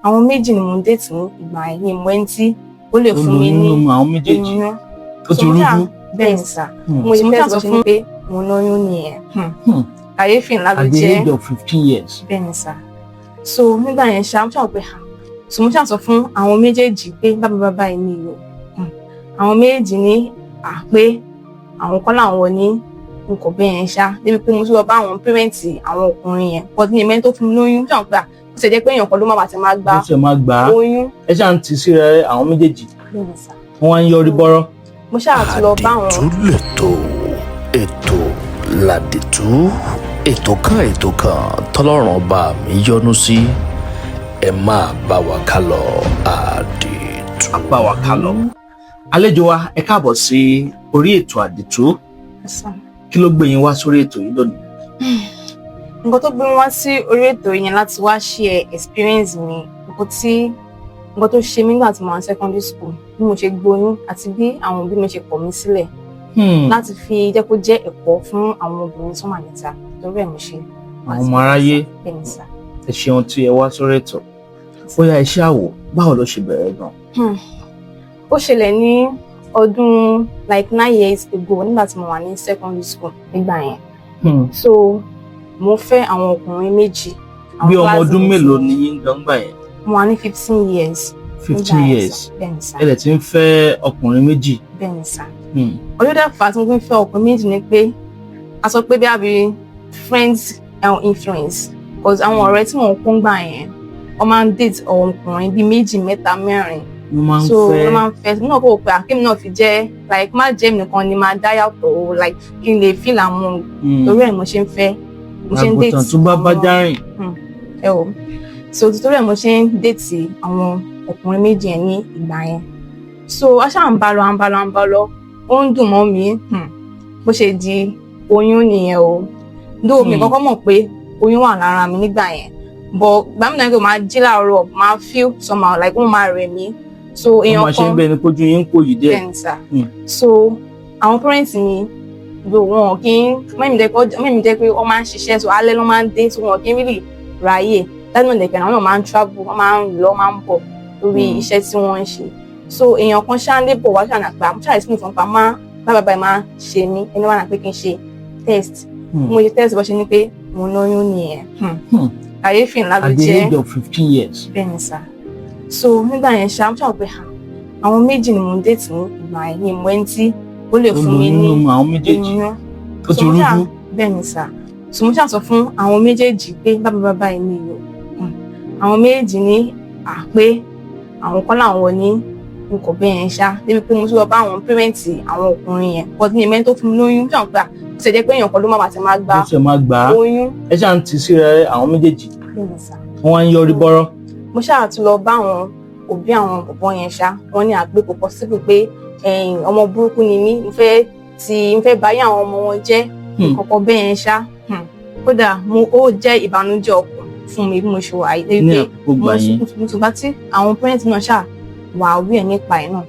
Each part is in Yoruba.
àwọn méjì ni mo ń date ní ìgbà yẹn ní ìmọ̀ ẹni tí ó lè fún mi ní àwọn méjèèjì oyún. ó ti rújú. Bẹ́ẹ̀ ni sà, mo ṣe sọ fún pé mo lóyún nìyẹn. Kàyéfì ńlá ló at the jẹ́. age of 15 years. Bẹ́ẹ̀ ni sà. So nígbà yẹn ṣá mo ṣàwọ̀ pé so mo ṣàsọ fún àwọn méjèèjì pé bàbá ẹ̀ ní ìlú. Àwọn méjèèjì ní pé àwọn kọ́ làwọn ní nǹkan bẹ́ẹ̀ yẹn ṣá débi pé mo tún lọ bá àwọn pẹ́rẹ́ǹtì àwọn ọkùnrin yẹn but ní ìmẹ́ni tó fún mi lóyún ṣàwọn pé ó ṣe jẹ́ pé èèyàn kan ló má bàa ti máa gba oyún. ẹ ṣáà ń ti síra àwọn méjèèjì wọ́n wá ń yọrí bọ́rọ́. Mo ṣáà tún lọ bá àwọn. Àdìtú lètò ètò làdìtú ètò kan tọ́lọ́run ọba mi yọ́nú sí ẹ máa bá wa ká lọ àdìtú. Bá wa ká lọ. Àlejò wa ẹ káàbọ̀ sí orí ètò àdìtú. Kí ló gbé yín wá sórí ètò yìí lónìí? Nǹkan tó gbé mi wá sí orí ètò yẹn láti wá share experience mi nǹkan tó ṣe mí nígbà tí mo wà ní secondary school bí mo ṣe gbóyún àti bí àwọn òbí mi ṣe kọ̀ mí sílẹ̀ láti fi jẹ́ kó jẹ́ ẹ̀kọ́ fún àwọn obìnrin tó wà níta torí ẹ̀ mo ṣe. Àwọn ọmọ aráyé ẹ ṣeun tí ẹ wá sórí ètò. Bóyá ẹ ṣáà wò báwo ló ṣe bẹ̀rẹ̀ gan? Ó ṣẹlẹ̀ ní ọdún like 9 years ago nígbà tí mo wà ní secondary school nígbà yẹn. So mo fẹ́ àwọn ọkùnrin méjì. Bí ọmọ ọdún mélòó ni yín gbọ́ngbà yẹn? Mo wà ní 15 years. 15 years. Ẹ lè ti ń fẹ́ ọkùnrin méjì. Bẹ́ẹ̀ ni sà. Ọjọ́ dẹ́ fà tí mo fi ń fẹ́ ọkùnrin méjì ni pé a sọ pé bí a bí friends influence because àwọn ọ̀rẹ́ tí mò ń kún gbà yẹn wọ́n máa ń date ọkùnrin bíi méjì mẹ́ta mẹ́rin. Wọ́n máa ń fẹ́ mi náà kó o pé àkémi náà fi jẹ́ like má jẹ́ mi nìkan ni máa dá yàtọ̀ like kí n lè feel àwọn torí ẹ̀ mo ṣe ń fẹ́ mo ṣe ń date. Àgùntàn tó bá bá járìn. Ẹ o so torí ẹ̀ mo ṣe ń date àwọn ọkùnrin méjì yẹn ní ìgbà yẹn so a ṣáà ń bá lọ ó ń dùn mọ́ mi bó ṣe di oyún nìyẹn o dó mi kọ́kọ́ mọ̀ pé oyún wà lára mi nígbà yẹn but gbàmínà kí o máa jí láàárọ̀ máa feel somehow like wọ́n máa rẹ̀ mí so èèyàn kan ọmọ ṣe ń bẹ ní kójú yín kò yìí dẹ. So àwọn parents mi wọn kì í mẹ́mi jẹ́ pé wọ́n máa ń ṣiṣẹ́ so alẹ́ ló máa ń dé so wọn kì í really ráyè lẹ́nu ìdẹ̀kẹ̀ àwọn náà máa ń travel wọ́n máa ń lọ máa ń bọ̀ lórí iṣẹ́ tí wọ́n ń ṣe so èèyàn kan ṣáńdé bọ̀ wá ṣàná pé àmúṣà ìsìn ìfọ̀n pa bábàbà máa ṣe mí ẹni wà náà pé kí n ṣe test mo ṣe test bó ṣe ní pé mo lóyún nìyẹn kàyéfì ńlá ló jẹ́. At the age of 15 years. Bẹ́ẹ̀ ni sà so nígbà yẹn ṣá mo ṣàwọn pé àwọn méjì ni mo ń date ní ìgbà yẹn ní ìmọ̀ ẹni tí ó lè fún mi ní àwọn méjèèjì ó ti rújú. Bẹ́ẹ̀ ni sà so mo ṣàsọ fún àwọn méjèèjì pé bàbá ẹ̀ ní ìlú àwọn méjèèjì ní pé àwọn kọ́ làwọn ní nǹkan bẹ́ẹ̀ yẹn ṣá débi pé mo tún lọ bá àwọn pẹ́rẹ́ǹtì àwọn ọkùnrin yẹn but ní ìmẹ́ni tó fún mi lóyún ṣàwọn pé ó ṣe jẹ́ pé èèyàn kan ló má bàa ti máa gba oyún. Ẹ ṣáà ń ti síra àwọn méjèèjì wọ́n wá ń yọrí bọ́rọ́. Mo ṣáà tún lọ bá àwọn òbí àwọn bọ̀bọ̀ yẹn ṣá wọ́n ní àgbẹ̀ kò possible pé ọmọ burúkú ni mí n fẹ́ báyé àwọn ọmọ wọn jẹ́ kọ̀ọ̀kan bẹ́ẹ̀ yẹn ṣá kódà ó jẹ́ ìbànújẹ́ ọkàn fún mi bí mo ṣe wà yìí ní àkókò yẹn mo tún bá tí àwọn parents náà ṣáà wà wí ẹ̀ nípa ẹ̀ náà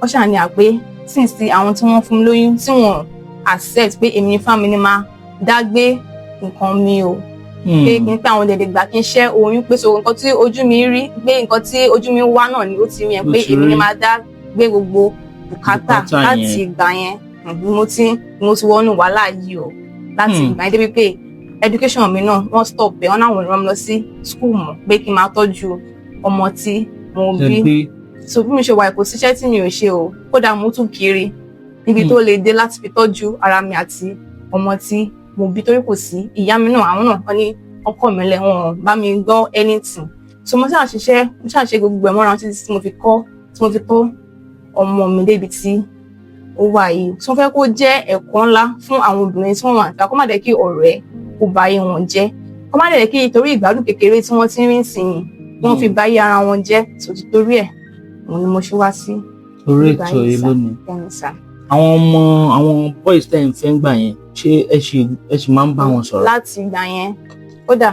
wọ́n ṣáà ní àpé since àwọn tí wọ́n fún mi lóyún tí wọ́n accept pé èmi ní family máa dágbé nǹkan mi o pé kí n pé àwọn dẹ̀dẹ̀ gbà kí n ṣẹ́ oyún pé so nǹkan tí ojú mi rí pé nǹkan tí ojú mi wá náà ni ó ti rí yẹn pé èmi ní máa dá gbé gbogbo bùkátà láti ìgbà yẹn mo ti wọnú wàhálà yìí o láti ìgbà yẹn débi pé education mi náà wọ́n stop ẹ̀ wọ́n náà wọ́n rán mi lọ sí school mọ̀ pé kí n máa tọ́jú ọmọ tí mo bí so bí mi ṣe wà kò síṣẹ́ tí mi ò ṣe o kódà mo tún kiri níbi tó lè dé láti fi tọ́jú ara mi àti ọmọ tí mo bí torí kò sí ìyá mi náà àwọn náà wọ́n ní ọkọ mi lẹ́wọ̀n bá mi gbọ́ anything so mo ṣàṣe gbogbo ẹ̀ mọ́ra títí tí mo fi tọ́ ọmọ mi débi tí ó wà yìí tí wọ́n fẹ́ kó jẹ́ ẹ̀kọ́ ńlá fún àwọn obìnrin tí wọ́n wà níta kó má dẹ̀ kí ọ̀rẹ́ kó ba ayé wọn jẹ́ kó má dẹ̀ kí torí ìgbádùn kékeré tí wọ́n ti ń rìn sí yìí wọ́n fi ba ayé ara wọn jẹ́ tòtí torí ẹ̀ òun ni mo ṣe wá sí orí ètò yìí lónìí. Àwọn boys tẹ́ ń fẹ́ ń gbà yẹn ṣé ẹ ṣì máa ń bá wọn sọ̀rọ̀. Láti ìgbà yẹn kódà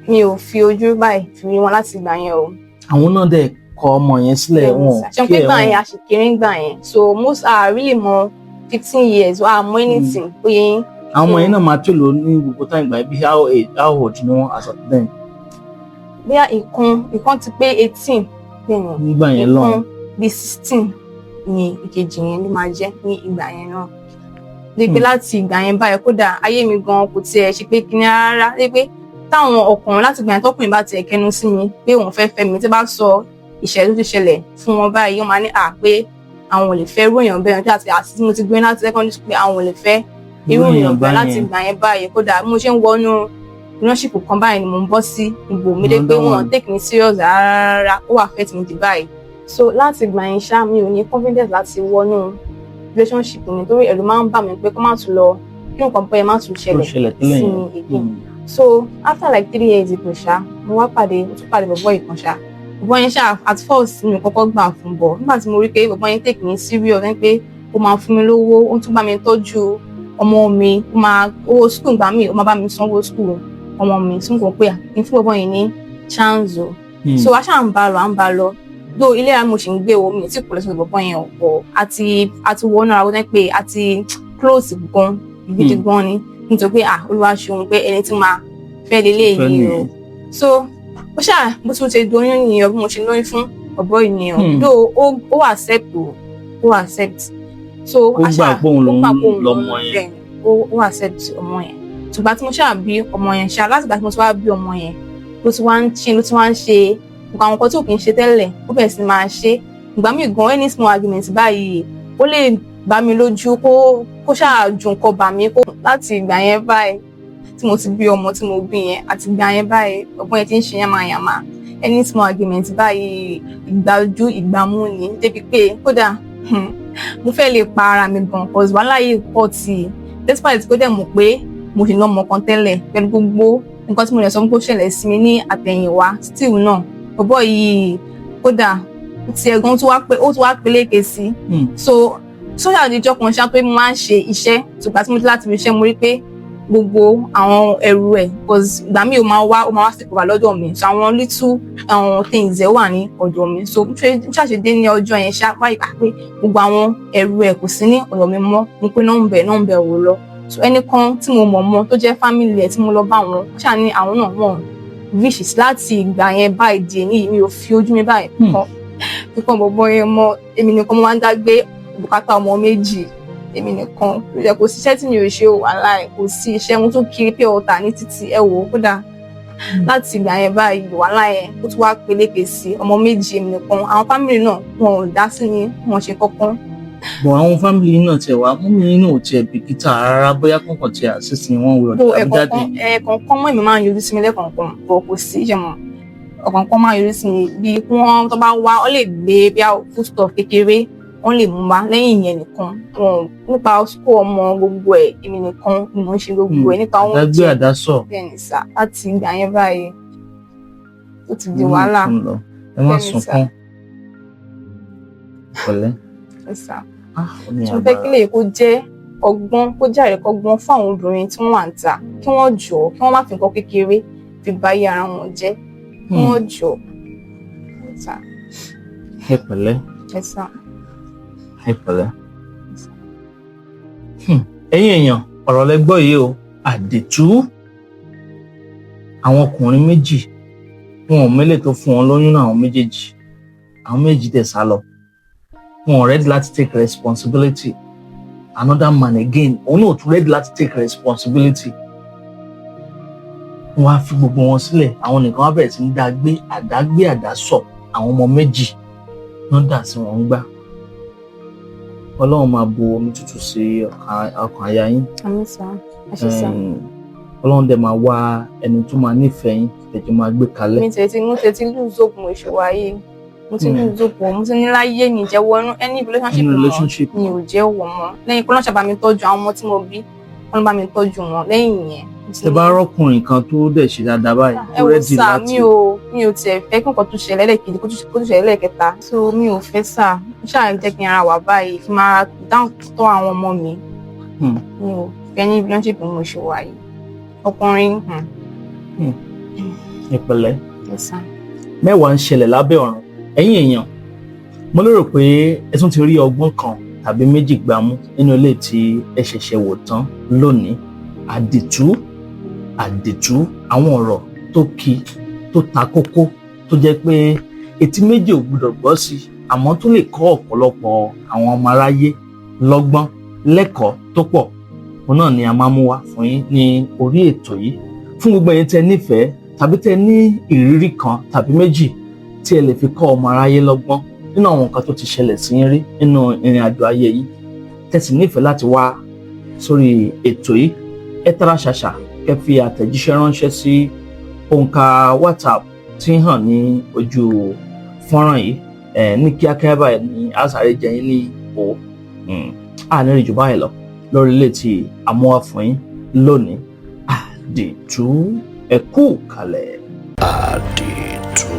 mi ò fi ojú báyìí fi rí wọn láti ìgbà yẹn o. Àwọn náà dẹ̀ kọ ọmọ yẹn sílẹ̀ wọn ṣe pé gbà yẹn àṣìkiri ń gbà yẹn so most really mọ 15 years wà mọ anything ó yẹ yín. Àwọn ọmọ yẹn náà máa tó lò ní gbogbo táyìn gbà bí how old ni wọn as of then. bóyá ìkan ti pé 18 bẹ́ẹ̀ ni nígbà yẹn lọ́hùn. ìkan bí 16 ni ìkejì yẹn ló máa jẹ́ ní ìgbà yẹn náà. Dé pé láti ìgbà yẹn báyìí kódà ayé mi gan kò tiẹ̀ ṣe pé kíní rárá. Dé pé táwọn ọkùnrin láti ìgbà yẹn tọkùnrin bá tiẹ̀ kẹnu sí mi pé òun fẹ́ fẹ́ mi, tí bá sọ ìṣẹ̀lẹ̀ tó ti ṣẹlẹ̀ fún wọn báyìí, wọ́n máa ní pé àwọn ò lè fẹ́ irú èèyàn bẹ́ẹ̀ nígbà tí mo ti gbé láti secondary school pé àwọn ò lè fẹ́ irú èèyàn bẹ́ẹ̀ láti ìgbà yẹn báyìí. Kódà bí mo ṣe ń wọnú relationship kan báyìí ni mo ń bọ́ sí ìbò mi dé pé wọ́n take me serious rárá, ó affect mi di báyìí. So láti ìgbà yẹn ṣá mi ò ní confidence láti wọnú relationship mi torí ẹ̀rù máa ń bà mí pé kó má tún lọ kí nǹkan bẹ́ẹ̀ má tún ṣẹlẹ̀ sí mi again. So after like 3 years ìpò ṣá mo tún pàdé bọ̀bọ́ ìkan ṣá. Bọ̀bọ́ yẹn ṣá at first mi ò kọ́kọ́ gbà fún bọ̀ nígbà tí mo rí pé bọ̀bọ́ yẹn take me serious pé ó máa fún mi lówó, ó tún bá mi tọ́jú ọmọ mi, ó máa owó school gbà mí, ó máa bá mi sanwó school ọmọ mi, tí mo kò pé kí n fún bọ̀bọ́ yẹn ní chance o. So a ṣáà ń bá lọ do ilé ara mo ṣì ń gbé o mi tí kò lọ sí bọ̀bọ́ yẹn ọ̀pọ̀ àti wọnú ara wọn pé àti close gan gidi gan ni nítorí pé Olúwa ṣeun pé ẹni tí máa fẹ́ lélẹ̀ yìí o. So ó ṣáà bó tún ṣe doyún nìyẹn bí mo ṣe lóyún fún bọ̀bọ́ ènìyàn do ó accept ó accept. So ó gbà pé òun lọmọ yẹn ó accept ọmọ yẹn. Ṣùgbọ́n tí mo ṣáà bí ọmọ yẹn ṣáà láti ìgbà tí mo ti wá bí ọmọ yẹn ló ti wá ń ṣe nǹkan àwọn nǹkan tí ò kì í ṣe tẹ́lẹ̀ ó bẹ̀rẹ̀ sí máa ṣe. Ìgbà míì gan any small argument báyìí ó lè bá mi lójú kó ṣáà ju nǹkan bà mí kó. Láti ìgbà yẹn báyìí tí mo ti bí ọmọ tí mo bí yẹn àti ìgbà yẹn báyìí ọgbọ́n yẹn ti ń ṣe yàmàyàmà any small argument báyìí ìgbàjú ìgbàmú ni débi pé kódà mo fẹ́ lè pa ara mi gan cause wàhálà yìí pọ̀ tí despite kó dẹ̀ mọ̀ pé mo ṣì lọ́mọ kan tẹ́lẹ̀ pẹ̀lú gbogbo nǹkan tí mo lè sọ pé ó ṣẹlẹ̀ sí mi ní àtẹ̀yìnwá still náà bọ̀bọ́ yìí kódà ti ẹ̀gbọ́n ó tún wá peléke sí. So sóyà àdìjọ kan ṣá pé mo máa ń ṣe iṣẹ́ ṣùgbọ́n tí mo ti láti fi iṣẹ́ mo rí pé gbogbo àwọn ẹrù ẹ̀ cause ìgbà míì ó máa wá sí kò wà lọ́dọ̀ mi so àwọn little things ẹ̀ wà ní ọ̀dọ̀ mi so ṣàṣedé ní ọjọ́ yẹn ṣá wáyé pé gbogbo àwọn ẹrù ẹ̀ kò sí ní ọ̀dọ̀ mi mọ́ mo pé nọ́mbẹ̀ wò lọ so ẹnìkan tí mo mọ̀ tó jẹ́ family ẹ̀ tí mo lọ bá wọn ṣáà ní àwọn náà wọ̀n wishes láti ìgbà yẹn báyìí di èyí mi ò fi ojú mi báyìí kọ́ kíkọ́ bọ̀bọ̀ yẹn mọ́ èmi nìkan mo máa ń dá gbé bùkátà ọmọ méjì èmi nìkan ló yẹ kò síṣẹ́ tí mi ò ṣe wàhálà ẹ̀ kò sí iṣẹ́ mo tún kiri pé ọ̀tà ní títí ẹ wò ó kódà láti ìgbà yẹn báyìí wàhálà yẹn ó tún wá peléke sí ọmọ méjì èmi nìkan àwọn fámìlì náà wọn ò dá sí mi wọn ṣe kankan. bọ̀ àwọn fámìlì náà tiẹ̀ wá mú mi náà tiẹ̀ bìkítà rárá bóyá kọ̀ọ̀kan tiẹ̀ àṣìṣe wọn wúlò tàbí jáde. ẹ̀ẹ̀kọ̀ọ̀kan mọ́ èmi máa ń yọjú sí mi lẹ́ẹ̀kọ̀ọ̀kan bọ̀ kò sí ìjẹ̀mọ̀ ọ̀kọ̀ọ̀kan máa ń yọjú sí mi bí wọ́n tó bá wá ọ lè gbé bí foodstuff kékeré wọ́n lè mú wá lẹ́yìn ìyẹn nìkan wọn nípa school ọmọ gbogbo ẹ̀ èmi nìkan ni mò ń ṣe gbogbo ẹ̀ nípa oúnjẹ àdágbé àdásọ bẹ́ẹ̀ ni sà láti ìgbà yẹn báyìí ó ti di wàhálà ẹ má sunkún pẹ̀lẹ́ mo fẹ́ kí lè kó jẹ́ ọgbọ́n kó jẹ́ àríkọ́gbọ́n fún àwọn obìnrin tí wọ́n wà ń ta kí wọ́n jọ̀ọ́ kí wọ́n má fi nǹkan kékeré fi bà ayé ara wọn jẹ́ kí wọ́n jọ̀ọ́. ẹ pẹ̀lẹ́ ẹ pẹ̀lẹ́ ẹ̀yin èèyàn ọ̀rọ̀ lẹ gbọ́ yìí o àdìtú àwọn ọkùnrin méjì wọn ò mẹ́lẹ̀ tó fún wọn lóyún náà àwọn méjì tẹ̀ sá lọ wọn ò ready láti take responsibility another man again òun náà tún ready láti take responsibility wọn á fi gbogbo wọn sílẹ̀ àwọn nìkan wá bẹ̀rẹ̀ sí ní àdágbé àdásọ àwọn ọmọ méjì náà dà sí wọn gbá Ọlọ́run máa bu omi tútù sí ọkàn àyà yín àmín sà àṣẹ sà Ọlọ́run dẹ̀ máa wá ẹni tó máa nífẹ̀ẹ́ yín tẹ̀jọ́ máa gbé kalẹ̀. mo tẹ̀tí lùzọ́gùn ìṣòwò ayé mo ti lùzọ́gùn mo ti ní láyé mi jẹ́wọ́ any relationship mi ò jẹ́ wọ̀ mọ́ lẹ́yìn kó lọ́ọ́ ṣàbá mi tọ́jú àwọn ọmọ tí mo bí wọ́n bá mi tọ́jú wọn lẹ́yìn yẹn. ẹ bá rọ́kùnrin kan tó dẹ̀ ṣe dáadáa báyìí tó rẹ́dì láti. mi ò tiẹ̀ fẹ́ kí nǹkan tó ṣẹlẹ̀ lẹ́ẹ̀kejì kó tó ṣẹlẹ̀ lẹ́ẹ̀kẹta so mi ò fẹ́ sà ó ṣáà jẹ́ kí n ara wà báyìí kí n máa dáhùn tọ́ àwọn ọmọ mi mi ò fẹ́ ní relationship mo ṣe wà yìí ọkùnrin. ìpẹ̀lẹ́ mẹ́wàá ń ṣẹlẹ̀ lábẹ́ ọ̀run ẹ̀yin èèyàn mo lérò pé ẹ tún ti rí ọgbọ́n kan tàbí méjì gbámú nínú ilé tí ẹ ṣẹ̀ṣẹ̀ wò tán lónìí àdìtú àwọn ọ̀rọ̀ tó kì tó ta kókó tó jẹ́ pé etí méjì ò gbọdọ̀ gbọ́ sí àmọ́ tó lè kọ́ ọ̀pọ̀lọpọ̀ àwọn ọmọ aráyé lọ́gbọ́n lẹ́kọ̀ọ́ tó pọ̀ òun náà ni a máa mú wá fún yín ní orí ètò yìí fún gbogbo ẹ̀yin tẹ́ nífẹ̀ẹ́ tàbí tẹ́ ní ìrírí kan tàbí méjì tí ẹ lè fi kọ́ ọmọ aráyé lọ́gbọ́n nínú àwọn nǹkan tó ti ṣẹlẹ̀ sí yín rí nínú ìrìn àjò ayé yìí tẹ́ sì nífẹ̀ẹ́ láti wá sórí ètò yìí ẹ tara ṣàṣà kẹ́ fi àtẹ̀jíṣẹ́ ránṣẹ́ sí òǹkà WhatsApp tí ń hàn ní ojú fọ́nrán yìí ní kíákíá báyìí ní àṣàrè jẹyìn ní o ànírín jù báyìí lọ lórí ilé tí amúwá fún yín lónìí àdìtú ẹ kú kalẹ̀. àdìtú.